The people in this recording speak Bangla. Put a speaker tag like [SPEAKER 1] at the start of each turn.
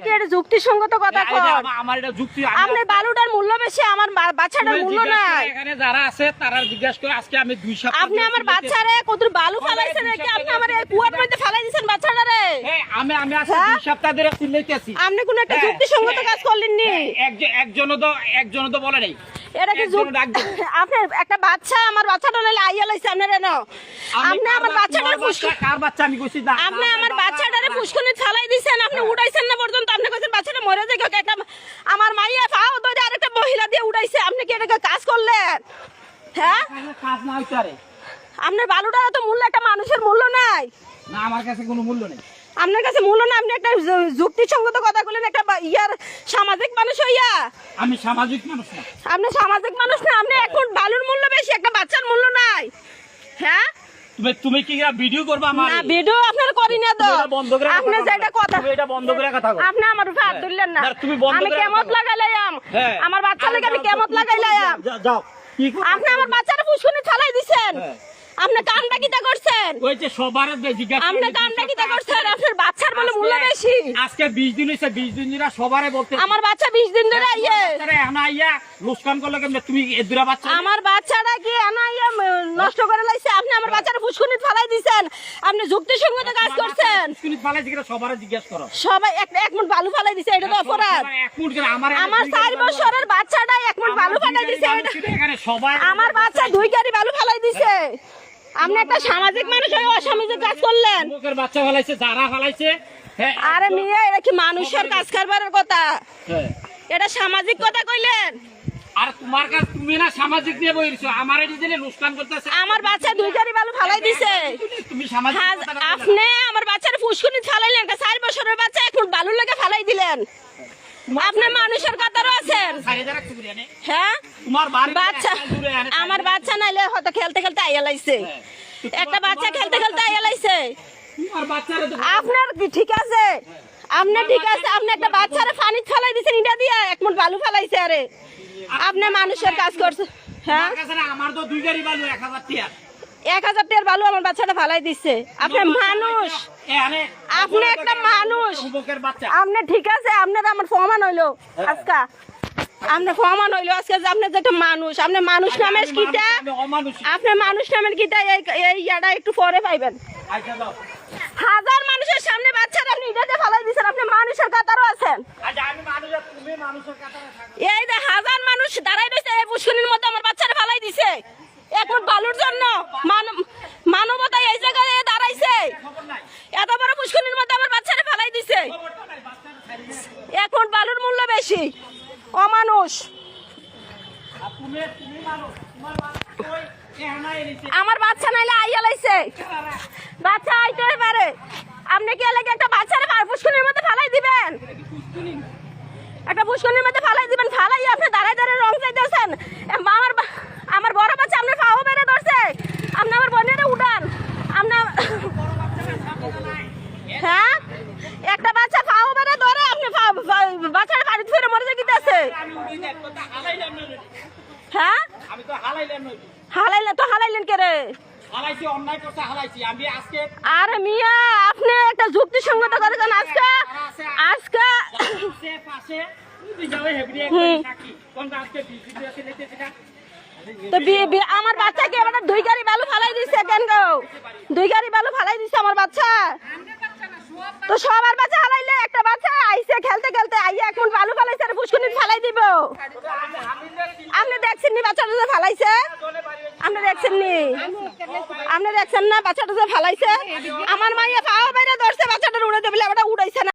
[SPEAKER 1] কি এটা যুক্তিসঙ্গত কথা কর?
[SPEAKER 2] আমার এটা যুক্তি।
[SPEAKER 1] আপনি বালুটার মূল্য বেশি, আমার বাচ্চাটার মূল্য নাই।
[SPEAKER 2] এখানে যারা আছে তারা জিজ্ঞাসা করে আজকে আমি 2 সপ্তাহ
[SPEAKER 1] আপনি আমার বাচ্চারে কত বালু ফালাইছেন নাকি? আপনি আমার এই কুয়ার মধ্যে ফালাই দিয়েছেন বাচ্চাটারে।
[SPEAKER 2] আমি আজকে 2 সপ্তাহ ধরে চিল্লাইতেছি।
[SPEAKER 1] আপনি কোন একটা যুক্তিসঙ্গত কাজ করলেন নি?
[SPEAKER 2] একজনও তো বলে নাই।
[SPEAKER 1] এটা কি আপনার একটা বাচ্চা, আমার বাচ্চাটা লইলে আইয়া লাইছে আপনারা না? আপনি আমার বাচ্চাটার
[SPEAKER 2] কার বাচ্চা আমি কইছি না।
[SPEAKER 1] আপনি আমার বাচ্চাটারে ফুসকুনি ফালাই দিয়েছেন, আপনি উড়াইছেন না পর্যন্ত। আপনি কইছেন বাচ্চাটা মরে যায়, একটা আমার মাইয়া পাও ধরে আরেকটা মহিলা দিয়ে উড়াইছে। আপনি কি এটা কাজ করলেন? হ্যাঁ,
[SPEAKER 2] কাজ না হইতো আরে।
[SPEAKER 1] আপনার বালুটার তো মূল্য, একটা মানুষের মূল্য নাই।
[SPEAKER 2] না, আমার কাছে কোনো মূল্য নেই।
[SPEAKER 1] আপনার কাছে মূল্য না? আপনি একটা যুক্তিসঙ্গত কথা বললেন, একটা ইয়ার সামাজিক মানুষ হইয়া।
[SPEAKER 2] আমি সামাজিক মানুষ না।
[SPEAKER 1] আপনি সামাজিক মানুষ না? আপনি এখন বালুর মূল্য বেশি, একটা বাচ্চার মূল্য নাই। হ্যাঁ,
[SPEAKER 2] তুমি কি ভিডিও করবা? আমার
[SPEAKER 1] না, ভিডিও আপনার করি না তো।
[SPEAKER 2] বন্ধ করে
[SPEAKER 1] আপনি যেটা কথা,
[SPEAKER 2] তুমি এটা বন্ধ করে কথা বলো।
[SPEAKER 1] আপনি আমার উপর হাত দিলেন না।
[SPEAKER 2] তুমি বন্ধ
[SPEAKER 1] আমি
[SPEAKER 2] করে
[SPEAKER 1] কেমত লাগাইলাম, আমার বাচ্চা লাগে আমি কেমত লাগাইলাম।
[SPEAKER 2] যাও।
[SPEAKER 1] আপনি আমার বাচ্চাটা ফুসকুনি ফালাই দিছেন। আপনি কামটা কিটা করছেন?
[SPEAKER 2] ওই যে সবারে জিজ্ঞাসা
[SPEAKER 1] আপনি কামটা কিটা করছেন? আপনার বাচ্চার বলে মূল্য বেশি।
[SPEAKER 2] আজকে 20 দিন হইছে, 20 দিন ধরে সবারে বলতে
[SPEAKER 1] আমার বাচ্চা 20 দিন ধরে আইয়ে
[SPEAKER 2] আইয়া লোকসান করলে কেমনে? তুমি এদুরা বাচ্চা,
[SPEAKER 1] আমার বাচ্চাটা কি আনাইয়া নষ্ট করে লাইছে? আপনি আমার বাচ্চাটা ফুসকুনি ফালাই দিছেন। আপনি যুক্তিসঙ্গত কাজ করছেন।
[SPEAKER 2] ফুসকুনি ফালাই দিকে সবারে জিজ্ঞাসা করো।
[SPEAKER 1] সবাই এক মুঠ বালু ফালাই দিছে, এটা তো অপরাধ। আমার 4 বছরের বাচ্চাটা 1 মুঠ বালু ফালাই দিছে।
[SPEAKER 2] এখানে সবাই
[SPEAKER 1] আমার বাচ্চা 2 গাড়ি বালু ফালাই দিছে। আপনি একটা সামাজিক মানুষ হয়ে অসামাজিক কাজ করলেন।
[SPEAKER 2] লোকের বাচ্চা ফালাইছে, যারা ফালাইছে।
[SPEAKER 1] আরে মিয়া, এটা কি মানুষের কাজ কারবারের কথা? এটা সামাজিক কথা কইলেন।
[SPEAKER 2] আর তোমার কাছে তুমি না সামাজিক নিয়ে বইছো, আমারে দিলে লোকসান করতেছে।
[SPEAKER 1] আমার বাচ্চা 2 গাড়ি বালু ফালাই দিছে।
[SPEAKER 2] তুমি সামাজিক
[SPEAKER 1] আপনি আমার বাচ্চার ফুসকুনি ফালাইলেন, 4 বছরের বাচ্চা 1 ফুট বালুর লাগা ফালাই দিলেন। আপনি মানুষের কাতারও আছেন। হ্যাঁ, বাচ্চা, আমার বাচ্চা নাইলে হয়তো খেলতে খেলতে আইয়া লাইছে। একটা বাচ্চা খেলতে খেলতে আইয়া লাইছে। আপনার কি ঠিক আছে? আপনার ঠিক আছে? আপনি একটা বাচ্চারে পানি ফালাই দিছেন, ইটা দিয়া 1 মুঠ বালু ফালাইছে। আরে আপনি মানুষের কাজ করছেন। হ্যাঁ,
[SPEAKER 2] আমার তো 2 গাড়ি বালু 1000 টাকা।
[SPEAKER 1] 1000 টাকার বালু আমার বাচ্চাটা ফালাই দিচ্ছে। আপনি মানুষ, আপনি একটা মানুষ। আপনি ঠিক আছে, আপনার আমার প্রমাণ হইলো আজকে। আপনি প্রমাণ হইলো আজকে যে আপনি যেটা মানুষ। আপনি মানুষ নামের কিটা, আপনি মানুষ নামের কিটা এই ইয়াটা একটু পরে পাইবেন। হাজার মানুষের সামনে বাচ্চারা আপনি ইটাতে ফালাই দিচ্ছেন। আপনি মানুষের কাতারও আছেন। এই যে হাজার মানুষ দাঁড়াই রয়েছে এই পুষ্করিণীর মধ্যে, আমার বাচ্চারা ফালাই দিছে 1 মুঠ বালুর জন্য। মানবতা এই জায়গায় দাঁড়াইছে। এত বড় পুষ্করিণীর মধ্যে আমার বাচ্চারা ফালাই দিছে। 1 মুঠ বালুর মূল্য বেশি। অমানুষ। আমার বাচ্চা নাইলে আইয়া লাইছে। বাচ্চা আইতে পারে। আপনি কি এলাকায় একটা বাচ্চারে পুষ্করিণীর মধ্যে ফালাই দিবেন? একটা পুষ্করিণীর মধ্যে ফালাই দিবেন? ফালাই আপনি দাঁড়ায় দাঁড়ায় রং চাইতেছেন। আমার বড় বাচ্চা আপনার পাও বেড়ে ধরছে। আপনি আমার বোনেরে উঠান। আপনার হ্যাঁ, একটা বাচ্চা পাও বেড়ে ধরে আপনি বাচ্চারা বাড়ি ফিরে মরে যেতেছে। হ্যাঁ, হালাইলেন তো হালাইলেন কে রে? আরে মিয়া, আপনি একটা যুক্তিসঙ্গত করেছেন আজকে। আমার বাচ্চাকে এবার 2 গাড়ি বালু ফালাই দিচ্ছে কেন গো? 2 গাড়ি বালু ফালাই দিচ্ছে আমার বাচ্চা। তো সবার বাচ্চা হালাইলে একটা বাচ্চা আইসে খেলতে খেলতে আইয়া 1 মুঠ বালু ফালাইছে, আর পুষ্করিণী ফালাই দিব। আপনি দেখছেন নি বাচ্চাটা যে ফালাইছে? আপনি দেখছেন নি? আপনি দেখছেন না বাচ্চাটা যে ফালাইছে? আমার মাইয়া পাও